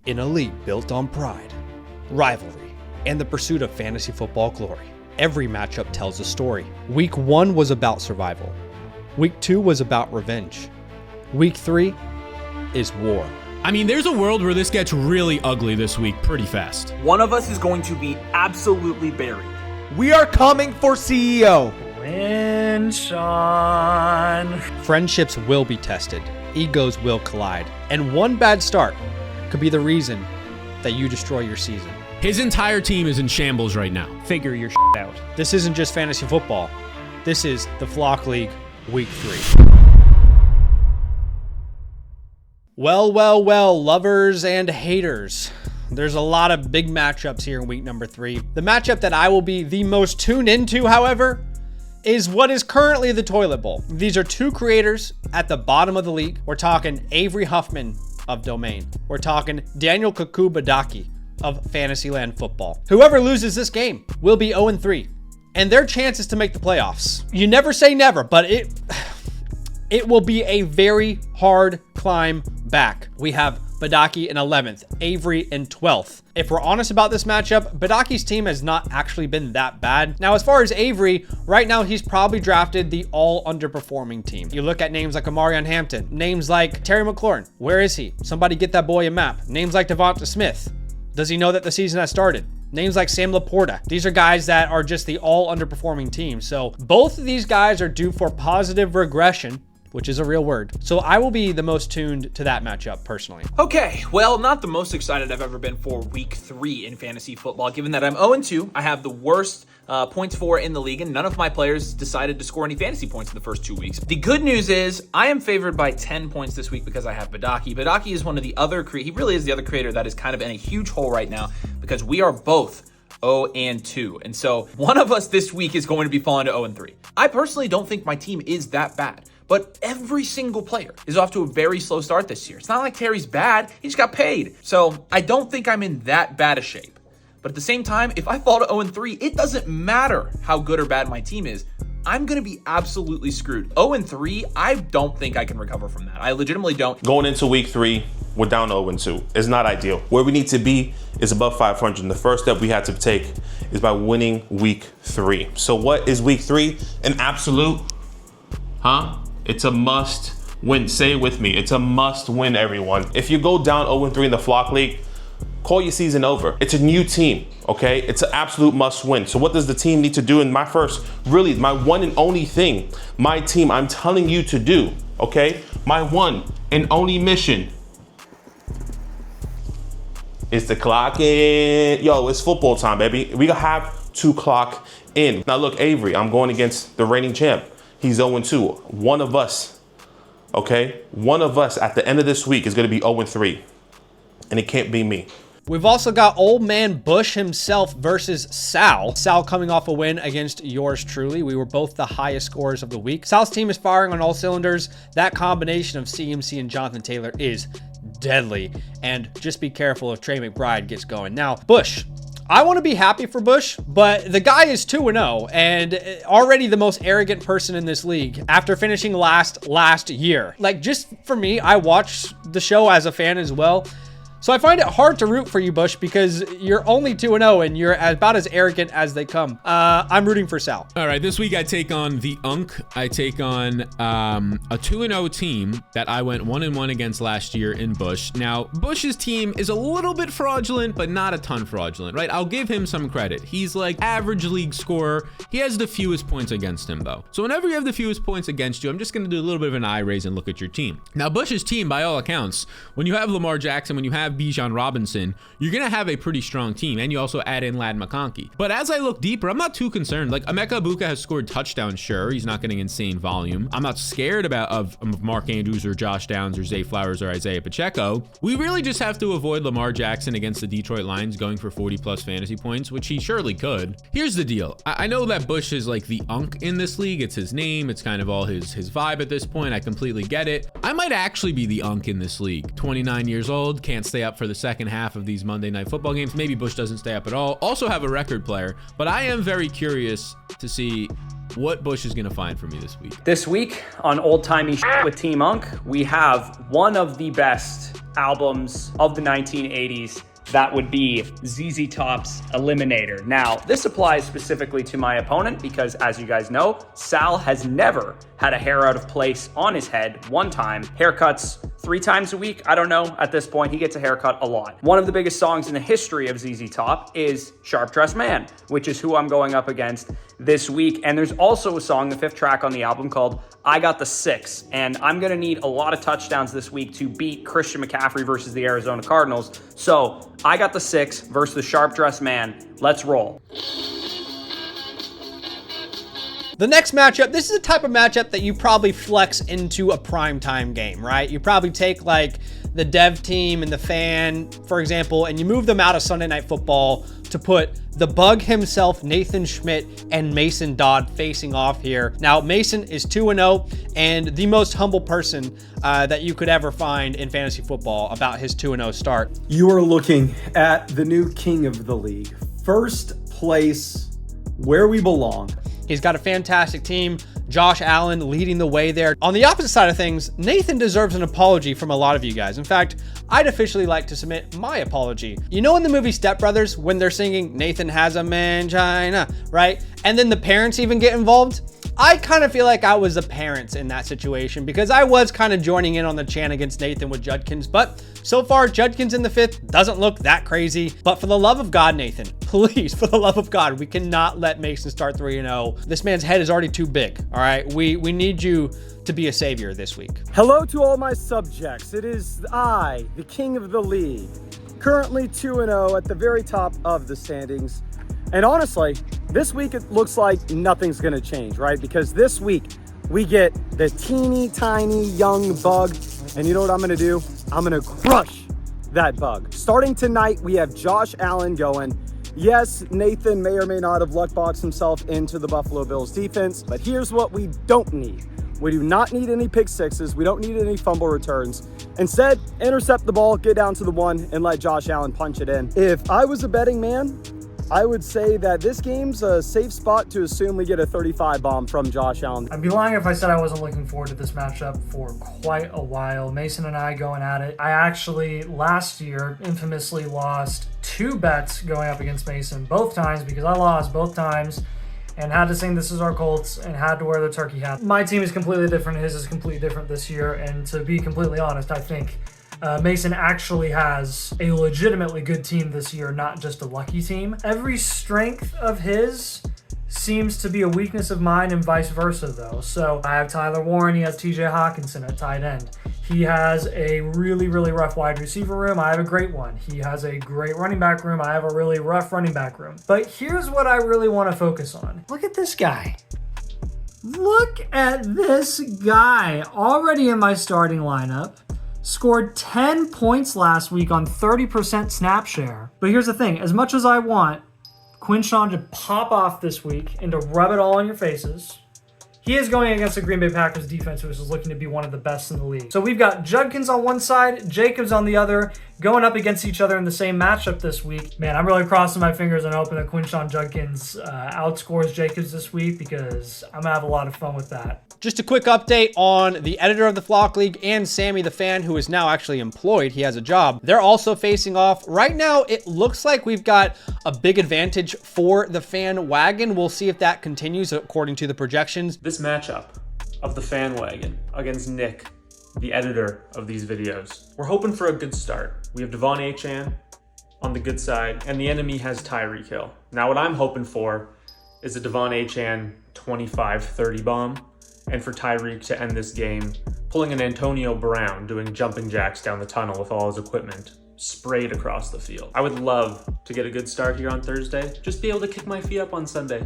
In a league built on pride, rivalry, and the pursuit of fantasy football glory, every matchup tells a story. Week 1 was about survival. Week 2 was about revenge. Week 3 is war. I mean, there's a world where this gets really ugly this week pretty fast. One of us is going to be absolutely buried. We are coming for CEO. Win, Sean. Friendships will be tested. Egos will collide. And one bad start could be the reason that you destroy your season. His entire team is in shambles right now. Figure your shit out. This isn't just fantasy football. This is the Flock League Week 3. Well, lovers and haters. There's a lot of big matchups here in week number 3. The matchup that I will be the most tuned into, however, is what is currently the toilet bowl. These are two creators at the bottom of the league. We're talking Avery Huffman of Domain. We're talking Daniel Cuckoo Badaki of Fantasyland Football. Whoever loses this game will be 0-3, and their chances to make the playoffs. You never say never, but it will be a very hard climb back. We have Badaki in 11th, Avery in 12th. If we're honest about this matchup, Badaki's team has not actually been that bad. Now, as far as Avery, right now he's probably drafted the all underperforming team. You look at names like Amarion Hampton, names like Terry McLaurin. Where is he? Somebody get that boy a map. Names like Devonta Smith. Does he know that the season has started? Names like Sam Laporta. These are guys that are just the all underperforming team. So both of these guys are due for positive regression, which is a real word. So I will be the most tuned to that matchup personally. Okay, well, not the most excited I've ever been for week 3 in fantasy football, given that I'm 0-2. I have the worst points for in the league, and none of my players decided to score any fantasy points in the first 2 weeks. The good news is I am favored by 10 points this week because I have Badaki. Badaki is one of the other he really is the other creator that is kind of in a huge hole right now because we are both 0-2. And so one of us this week is going to be falling to 0-3. I personally don't think my team is that bad. But every single player is off to a very slow start this year. It's not like Terry's bad. He just got paid. So I don't think I'm in that bad a shape. But at the same time, if I fall to 0-3, it doesn't matter how good or bad my team is. I'm going to be absolutely screwed. 0-3, I don't think I can recover from that. I legitimately don't. Going into week 3, we're down to 0-2. It's not ideal. Where we need to be is above 500. And the first step we had to take is by winning week 3. So what is week 3? An absolute, It's a must win. Say it with me. It's a must win, everyone. If you go down 0-3 in the Flock League, call your season over. It's a new team, okay? It's an absolute must win. So what does the team need to do in my one and only thing, my team, I'm telling you to do, okay? My one and only mission is to clock in. Yo, it's football time, baby. We have to clock in. Now look, Avery, I'm going against the reigning champ. He's 0-2. One of us, okay? One of us at the end of this week is going to be 0-3. And it can't be me. We've also got old man Bush himself versus Sal. Sal coming off a win against yours truly. We were both the highest scorers of the week. Sal's team is firing on all cylinders. That combination of CMC and Jonathan Taylor is deadly. And just be careful if Trey McBride gets going. Now, Bush. I want to be happy for Bush, but the guy is 2-0 and already the most arrogant person in this league after finishing last year. Like, just for me, I watch the show as a fan as well. So I find it hard to root for you, Bush, because you're only 2-0 and you're about as arrogant as they come. I'm rooting for Sal. All right, this week I take on the Unk. I take on a 2-0 team that I went 1-1 against last year in Bush. Now, Bush's team is a little bit fraudulent, but not a ton fraudulent, right? I'll give him some credit. He's like average league scorer. He has the fewest points against him, though. So whenever you have the fewest points against you, I'm just going to do a little bit of an eye raise and look at your team. Now, Bush's team, by all accounts, when you have Lamar Jackson, when you have Bijan Robinson, you're going to have a pretty strong team, and you also add in Ladd McConkey. But as I look deeper, I'm not too concerned. Like, Emeka Egbuka has scored touchdowns, sure. He's not getting insane volume. I'm not scared of Mark Andrews or Josh Downs or Zay Flowers or Isaiah Pacheco. We really just have to avoid Lamar Jackson against the Detroit Lions going for 40+ fantasy points, which he surely could. Here's the deal. I know that Bush is like the Unk in this league. It's his name. It's kind of all his vibe at this point. I completely get it. I might actually be the Unk in this league. 29 years old, can't stay up for the second half of these Monday Night Football games. Maybe Bush doesn't stay up at all. Also have a record player, but I am very curious to see what Bush is going to find for me this week. This week on Old Timey with Team Unk, we have one of the best albums of the 1980s. That would be ZZ Top's Eliminator. Now, this applies specifically to my opponent because, as you guys know, Sal has never had a hair out of place on his head one time. Haircuts 3 times a week. I don't know. At this point, he gets a haircut a lot. One of the biggest songs in the history of ZZ Top is Sharp Dressed Man, which is who I'm going up against this week. And there's also a song, the 5th track on the album, called I Got the 6. And I'm going to need a lot of touchdowns this week to beat Christian McCaffrey versus the Arizona Cardinals. So I Got the 6 versus the Sharp Dressed Man. Let's roll. The next matchup, this is a type of matchup that you probably flex into a primetime game, right? You probably take like the dev team and the fan, for example, and you move them out of Sunday Night Football to put the bug himself, Nathan Schmidt, and Mason Dodd facing off here. Now, Mason is 2-0 and the most humble person that you could ever find in fantasy football about his 2-0 start. You are looking at the new king of the league. First place, where we belong. He's got a fantastic team. Josh Allen leading the way there. On the opposite side of things, Nathan deserves an apology from a lot of you guys. In fact, I'd officially like to submit my apology. You know in the movie Step Brothers, when they're singing Nathan has a mangina, right? And then the parents even get involved? I kind of feel like I was the parents in that situation because I was kind of joining in on the chant against Nathan with Judkins, but so far Judkins in the 5th doesn't look that crazy. But for the love of God, Nathan, please, for the love of God, we cannot let Mason start 3-0. This man's head is already too big, all right? We need you to be a savior this week. Hello to all my subjects. It is I, the king of the league, currently 2-0 at the very top of the standings. And honestly, this week it looks like nothing's gonna change, right? Because this week we get the teeny tiny young bug. And you know what I'm gonna do? I'm gonna crush that bug. Starting tonight, we have Josh Allen going. Yes, Nathan may or may not have luckboxed himself into the Buffalo Bills defense, but here's what we don't need. We do not need any pick sixes. We don't need any fumble returns. Instead, intercept the ball, get down to the 1, and let Josh Allen punch it in. If I was a betting man, I would say that this game's a safe spot to assume we get a 35 bomb from Josh Allen. I'd be lying if I said I wasn't looking forward to this matchup for quite a while. Mason and I going at it. I actually, last year, infamously lost 2 bets going up against Mason, both times, because I lost both times and had to sing This Is Our Colts and had to wear the turkey hat. My team is completely different. His is completely different this year. And to be completely honest, I think Mason actually has a legitimately good team this year, not just a lucky team. Every strength of his seems to be a weakness of mine and vice versa, though. So I have Tyler Warren, he has TJ Hawkinson at tight end. He has a really, really rough wide receiver room. I have a great one. He has a great running back room. I have a really rough running back room. But here's what I really want to focus on. Look at this guy. Look at this guy already in my starting lineup. Scored 10 points last week on 30% snap share. But here's the thing, as much as I want Quinshawn to pop off this week and to rub it all in your faces, he is going against the Green Bay Packers defense, which is looking to be one of the best in the league. So we've got Judkins on one side, Jacobs on the other, going up against each other in the same matchup this week. Man, I'm really crossing my fingers and hoping that Quinshawn Judkins outscores Jacobs this week because I'm gonna have a lot of fun with that. Just a quick update on the editor of the Flock League and Sammy the fan, who is now actually employed. He has a job. They're also facing off. Right now, it looks like we've got a big advantage for the fan wagon. We'll see if that continues according to the projections. This matchup of the fan wagon against Nick, the editor of these videos. We're hoping for a good start. We have Devon Achane on the good side, and the enemy has Tyreek Hill. Now what I'm hoping for is a Devon Achane 25-30 bomb, and for Tyreek to end this game pulling an Antonio Brown doing jumping jacks down the tunnel with all his equipment sprayed across the field. I would love to get a good start here on Thursday. Just be able to kick my feet up on Sunday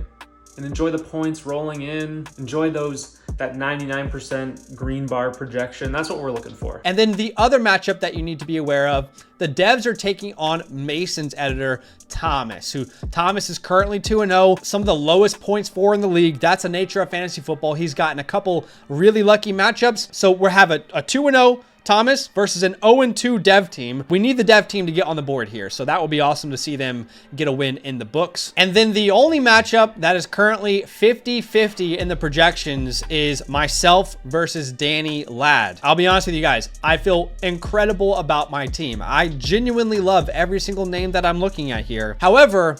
and enjoy the points rolling in, enjoy that 99% green bar projection. That's what we're looking for. And then the other matchup that you need to be aware of, the devs are taking on Mason's editor, Thomas, Thomas is currently 2-0, some of the lowest points for in the league. That's the nature of fantasy football. He's gotten a couple really lucky matchups. So we're having a 2-0 Thomas versus an 0-2 dev team. We need the dev team to get on the board here, so that would be awesome to see them get a win in the books. And then the only matchup that is currently 50-50 in the projections is myself versus Danny Ladd. I'll be honest with you guys, I feel incredible about my team. I genuinely love every single name that I'm looking at here. However,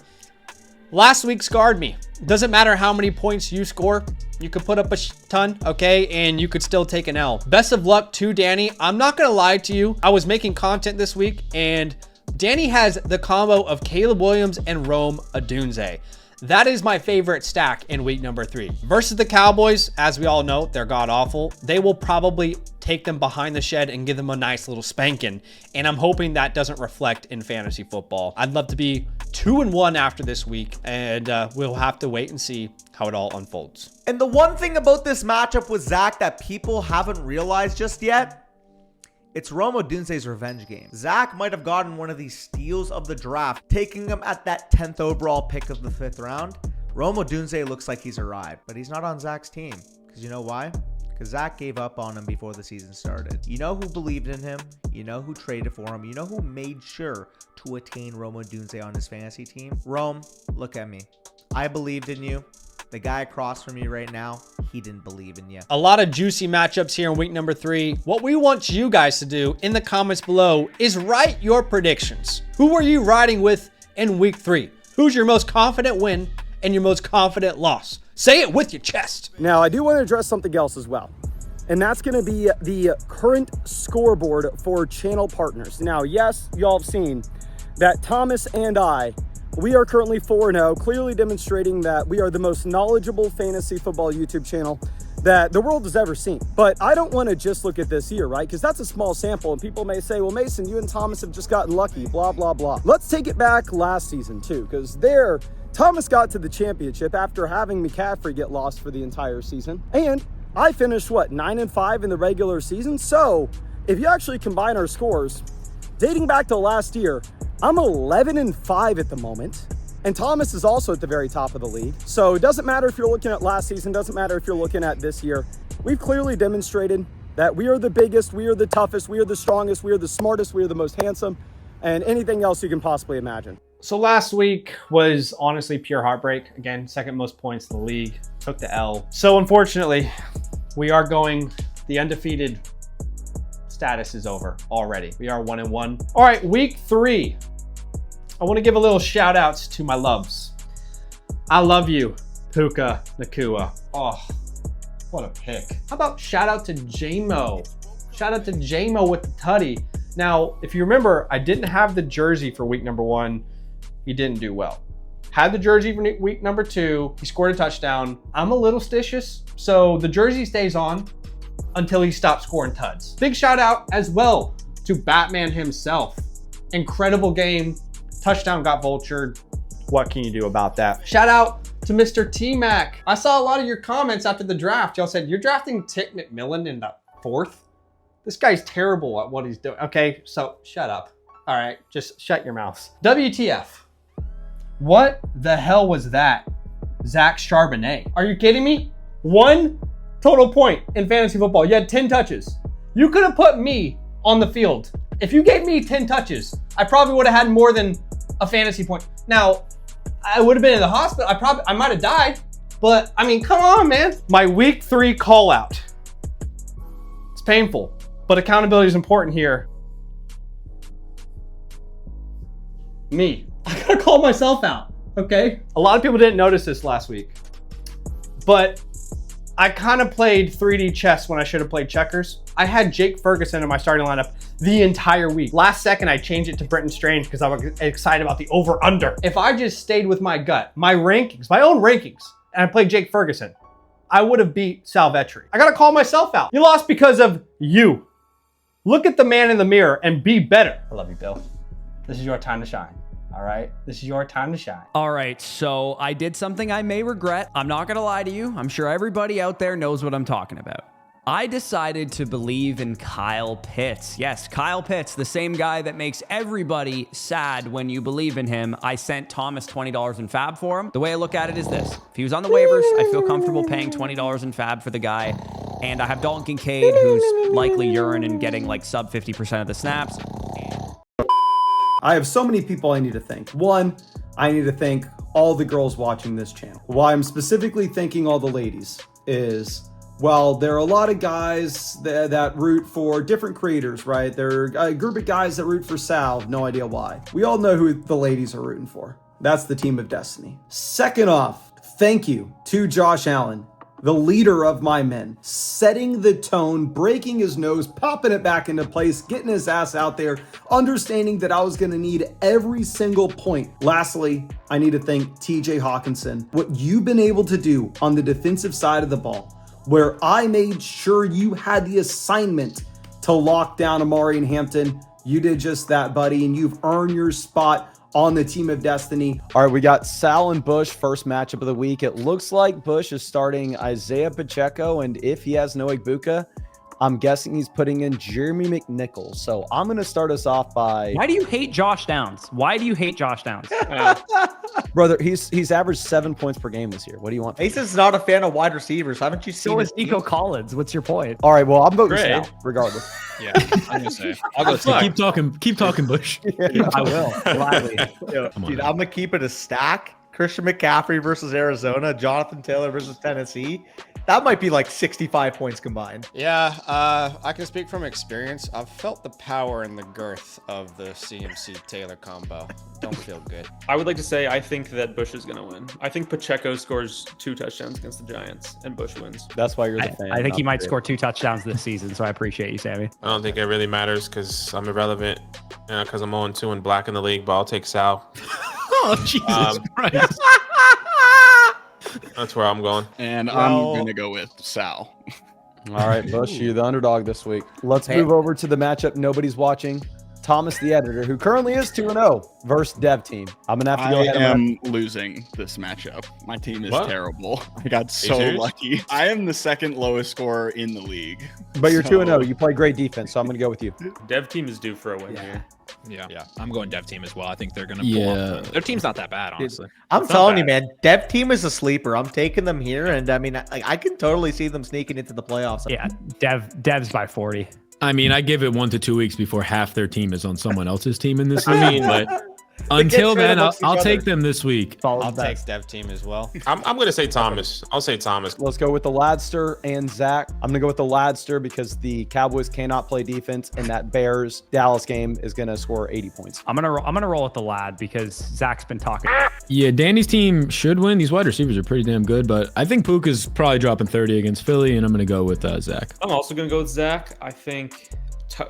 last week scarred me. Doesn't matter how many points you score. You could put up a ton, okay? And you could still take an L. Best of luck to Danny. I'm not gonna lie to you. I was making content this week and Danny has the combo of Caleb Williams and Rome Odunze. That is my favorite stack in week number 3. Versus the Cowboys, as we all know, they're god-awful. They will probably take them behind the shed and give them a nice little spanking. And I'm hoping that doesn't reflect in fantasy football. I'd love to be 2-1 after this week, and we'll have to wait and see how it all unfolds. And the one thing about this matchup with Zach that people haven't realized just yet, it's Rome Odunze's revenge game. Zach might have gotten one of these steals of the draft, taking him at that 10th overall pick of the 5th round. Rome Odunze looks like he's arrived, but he's not on Zach's team. Because you know why? Because Zach gave up on him before the season started. You know who believed in him? You know who traded for him? You know who made sure to attain Rome Odunze on his fantasy team? Rome, look at me. I believed in you. The guy across from you right now, he didn't believe in you. A lot of juicy matchups here in week number 3. What we want you guys to do in the comments below is write your predictions. Who are you riding with in week 3? Who's your most confident win and your most confident loss? Say it with your chest. Now, I do want to address something else as well. And that's going to be the current scoreboard for channel partners. Now, yes, y'all have seen that Thomas and I, we are currently 4-0, clearly demonstrating that we are the most knowledgeable fantasy football YouTube channel that the world has ever seen. But I don't want to just look at this year, right? Because that's a small sample, and people may say, well, Mason, you and Thomas have just gotten lucky, blah, blah, blah. Let's take it back last season, too, because there, Thomas got to the championship after having McCaffrey get lost for the entire season. And I finished, what, 9-5 in the regular season? So if you actually combine our scores, dating back to last year, I'm 11-5 at the moment, and Thomas is also at the very top of the league. So it doesn't matter if you're looking at last season, doesn't matter if you're looking at this year. We've clearly demonstrated that we are the biggest, we are the toughest, we are the strongest, we are the smartest, we are the most handsome, and anything else you can possibly imagine. So last week was honestly pure heartbreak. Again, second most points in the league, took the L. So unfortunately, we are going the undefeated status is over already. We are 1-1. All right, week 3. I want to give a little shout outs to my loves. I love you, Puka Nakua. Oh, what a pick. How about shout out to JMO? Shout out to JMO with the tutty. Now, if you remember, I didn't have the jersey for week number 1. He didn't do well. Had the jersey for week number 2. He scored a touchdown. I'm a little stitious, so the jersey stays on until he stops scoring tuds. Big shout out as well to Batman himself. Incredible game. Touchdown got vultured. What can you do about that? Shout out to Mr. T-Mac. I saw a lot of your comments after the draft. Y'all said, you're drafting Tick McMillan in the 4th? This guy's terrible at what he's doing. Okay, so shut up. All right, just shut your mouth. WTF. What the hell was that? Zach Charbonnet. Are you kidding me? 1 total point in fantasy football. You had 10 touches. You could have put me on the field. If you gave me 10 touches, I probably would have had more than a fantasy point. Now, I would have been in the hospital. I might have died, but I mean, come on, man. My week 3 call out. It's painful, but accountability is important here. Me. I gotta call myself out, okay? A lot of people didn't notice this last week, but I kind of played 3D chess when I should have played checkers. I had Jake Ferguson in my starting lineup the entire week. Last second, I changed it to Brenton Strange because I was excited about the over-under. If I just stayed with my gut, my rankings, my own rankings, and I played Jake Ferguson, I would have beat Sal Vetri. I gotta call myself out. You lost because of you. Look at the man in the mirror and be better. I love you, Bill. This is your time to shine. All right, this is your time to shine. All right, so I did something I may regret. I'm not gonna lie to you. I'm sure everybody out there knows what I'm talking about. I decided to believe in Kyle Pitts. Yes, Kyle Pitts, the same guy that makes everybody sad when you believe in him. I sent Thomas $20 in fab for him. The way I look at it is this. If he was on the waivers, I feel comfortable paying $20 in fab for the guy. And I have Dalton Kincaid, who's likely urine and getting like sub 50% of the snaps. I have so many people I need to thank. One, I need to thank all the girls watching this channel. Why I'm specifically thanking all the ladies is, well, there are a lot of guys that root for different creators, right? There are a group of guys that root for Sal, no idea why. We all know who the ladies are rooting for. That's the team of destiny. Second off, thank you to Josh Allen, the leader of my men, setting the tone, breaking his nose, popping it back into place, getting his ass out there, understanding that I was going to need every single point. Lastly, I need to thank TJ Hawkinson. What you've been able to do on the defensive side of the ball, where I made sure you had the assignment to lock down Amari and Hampton. You did just that, buddy, and you've earned your spot on the team of destiny. All right, we got Sal and Bush, first matchup of the week. It looks like Bush is starting Isaiah Pacheco, and if he has no Igbuka, I'm guessing he's putting in Jeremy McNichols. So I'm going to start us off by... Why do you hate Josh Downs? Why do you hate Josh Downs? Brother, he's averaged 7 points per game this year. What do you want? Mason's not a fan of wide receivers. Haven't you seen So his is Nico Collins. What's your point? All right, well, I'm voting Great. Sal, regardless. Yeah, I'm gonna say I'll go. So keep talking, Bush. I will, gladly. Dude, I'm gonna keep it a stack. Christian McCaffrey versus Arizona, Jonathan Taylor versus Tennessee. That might be like 65 points combined. Yeah, I can speak from experience. I've felt the power and the girth of the CMC Taylor combo. Don't feel good. I would like to say I think that Bush is going to win. I think Pacheco scores 2 touchdowns against the Giants and Bush wins. That's why you're the fan. I think he not might the score 2 touchdowns this season, so I appreciate you, Sammy. I don't think it really matters because I'm irrelevant. Because I'm 0-2 and black in the league, but I'll take Sal. Oh, Jesus Christ. That's where I'm going. And I'm gonna go with Sal. All right, Bush, you're the underdog this week. Let's move over to the matchup nobody's watching. Thomas, the editor, who currently is 2-0 versus Dev Team. I'm going to have to go I ahead and am losing this matchup. My team is terrible. I got so lucky. I am the second lowest scorer in the league. But you're 2-0. You play great defense, so I'm going to go with you. Dev team is due for a win here. Yeah, I'm going Dev team as well. I think they're gonna pull off. Their team's not that bad, honestly. I'm telling you, man, Dev team is a sleeper. I'm taking them here, and I mean, I can totally see them sneaking into the playoffs. Yeah, Dev's by 40. I mean, I give it 1 to 2 weeks before half their team is on someone else's team in this league, but until then, I'll take them this week. I'll take Dev team as well. I'm going to say Thomas. I'll say Thomas. Let's go with the Ladster and Zach. I'm going to go with the Ladster because the Cowboys cannot play defense, and that Bears-Dallas game is going to score 80 points. I'm gonna roll with the Lad because Zach's been talking. Yeah, Danny's team should win. These wide receivers are pretty damn good, but I think Puka's probably dropping 30 against Philly, and I'm going to go with Zach. I'm also going to go with Zach. I think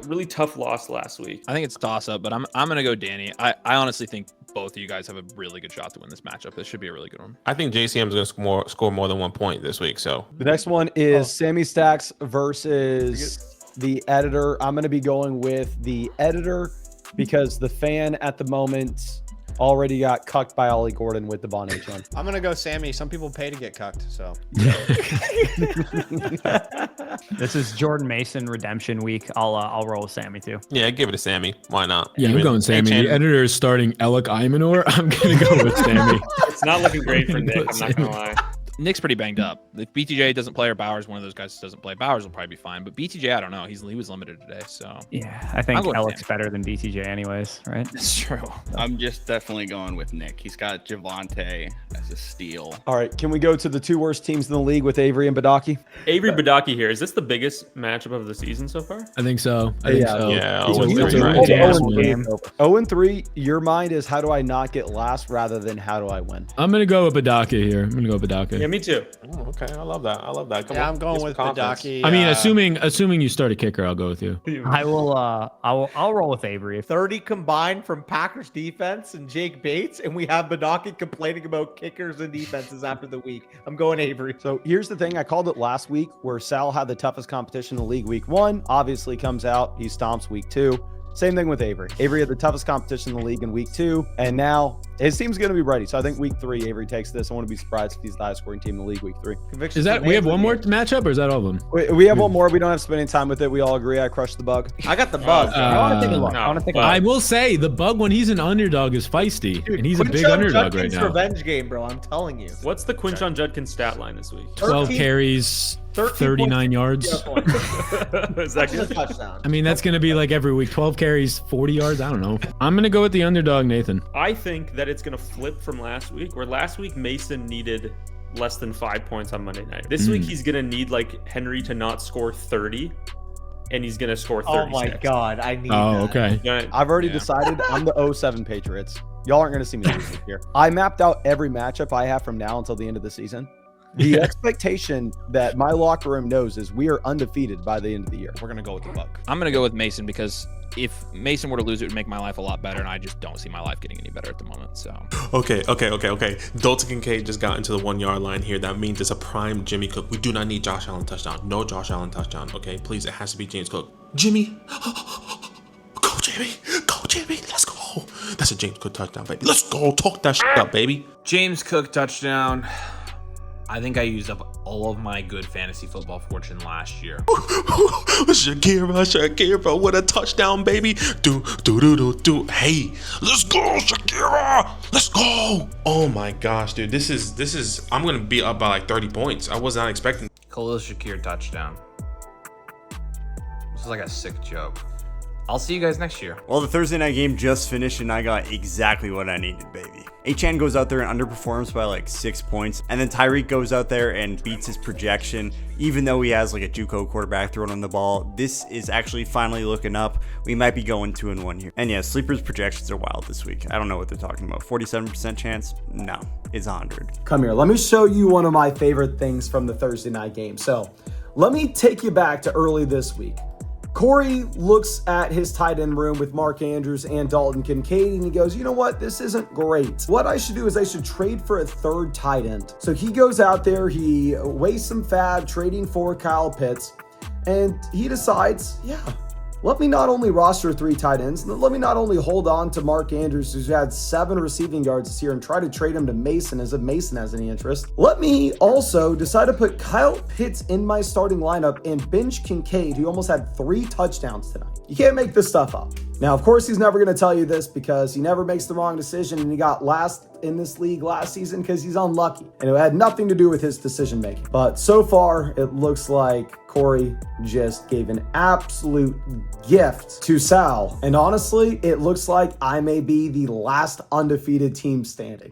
really tough loss last week. I think it's toss up, but I'm gonna go Danny. I honestly think both of you guys have a really good shot to win this matchup. This should be a really good one. I think JCM's going to score more than 1 point this week. So the next one is Sammy Stacks versus the editor. I'm going to be going with the editor because the fan at the moment already got cucked by Ollie Gordon with the Devon H1. I'm going to go Sammy. Some people pay to get cucked, so. This is Jordan Mason redemption week. I'll roll with Sammy too. yeah, give it to Sammy. Why not? Yeah, I'm going Sammy. The editor is starting Alec Imanor. I'm going to go with Sammy. It's not looking great for Nick. I'm not going to lie. Nick's pretty banged up. If BTJ doesn't play or Bowers, one of those guys doesn't play, Bowers will probably be fine. But BTJ, I don't know. He was limited today, so. Yeah, I think Alec's better than BTJ anyways, right? That's true. I'm just definitely going with Nick. He's got Javonte as a steal. All right, can we go to the 2 worst teams in the league with Avery and Badaki? Avery Badaki here. Is this the biggest matchup of the season so far? I think so. I think so. Yeah, It's a 0-3, your mind is how do I not get last rather than how do I win? I'm going to go with Badake here. I'm going to go with Badake. Yeah, me too. Oh, okay, I love that. Come on. I'm going with Badaki. I mean, assuming you start a kicker, I'll go with you. I will. I'll roll with Avery. 30 combined from Packers defense and Jake Bates, and we have Badaki complaining about kickers and defenses after the week. I'm going Avery. So here's the thing. I called it last week where Sal had the toughest competition in the league week 1. Obviously comes out. He stomps week 2. Same thing with Avery. Avery had the toughest competition in the league in week 2, and now his team's going to be ready. So I think week 3, Avery takes this. I wouldn't be surprised if he's the highest scoring team in the league week 3. Is that we have one more matchup, or is that all of them? We have one more. We don't have to spend any time with it. We all agree. I crushed the bug. I got the bug. I want to take a look. I want to take a look. I will say the bug when he's an underdog is feisty, and he's a big underdog right now. Revenge game, bro. I'm telling you. What's the Quinshon Judkins stat line this week? 12 carries, 39 yards. Is that good? Touchdown. I mean, that's going to be like every week. 12 carries, 40 yards. I don't know. I'm going to go with the underdog, Nathan. I think that it's going to flip from last week, where last week Mason needed less than 5 points on Monday night. This week he's going to need like Henry to not score 30, and he's going to score 36. Oh my God, I need Oh, that. okay. I've already decided I'm the 07 Patriots. Y'all aren't going to see me lose this year. I mapped out every matchup I have from now until the end of the season. The expectation that my locker room knows is we are undefeated by the end of the year. We're going to go with the Buck. I'm going to go with Mason because if Mason were to lose, it would make my life a lot better, and I just don't see my life getting any better at the moment. So Okay. Dalton Kincaid just got into the 1 yard line here. That means it's a prime Jimmy Cook. We do not need Josh Allen touchdown. No Josh Allen touchdown. Okay, please, it has to be James Cook. Jimmy. Go, Jimmy. Go, Jimmy. Let's go. That's a James Cook touchdown, baby. Let's go. Talk that shit up, baby. James Cook touchdown. I think I used up all of my good fantasy football fortune last year. Shakira, what a touchdown, baby. Do. Hey, let's go, Shakira. Let's go. Oh my gosh, dude. This is, I'm going to be up by like 30 points. I was not expecting. Khalil Shakir touchdown. This is like a sick joke. I'll see you guys next year. Well, the Thursday night game just finished and I got exactly what I needed, baby. Achan goes out there and underperforms by like 6 points. And then Tyreek goes out there and beats his projection, even though he has like a JUCO quarterback throwing on the ball. This is actually finally looking up. We might be going 2-1 here. And yeah, Sleeper's projections are wild this week. I don't know what they're talking about. 47% chance? No, it's 100. Come here, let me show you one of my favorite things from the Thursday night game. So let me take you back to early this week. Corey looks at his tight end room with Mark Andrews and Dalton Kincaid, and he goes, you know what? This isn't great. What I should do is I should trade for a third tight end. So he goes out there, he wastes some fab trading for Kyle Pitts, and he decides, yeah, let me not only roster 3 tight ends, let me not only hold on to Mark Andrews, who's had 7 receiving yards this year, and try to trade him to Mason as if Mason has any interest. Let me also decide to put Kyle Pitts in my starting lineup and bench Kincaid, who almost had 3 touchdowns tonight. You can't make this stuff up. Now, of course, he's never going to tell you this because he never makes the wrong decision, and he got last in this league last season because he's unlucky, and it had nothing to do with his decision making. But so far, it looks like Corey just gave an absolute gift to Sal, and honestly, it looks like I may be the last undefeated team standing.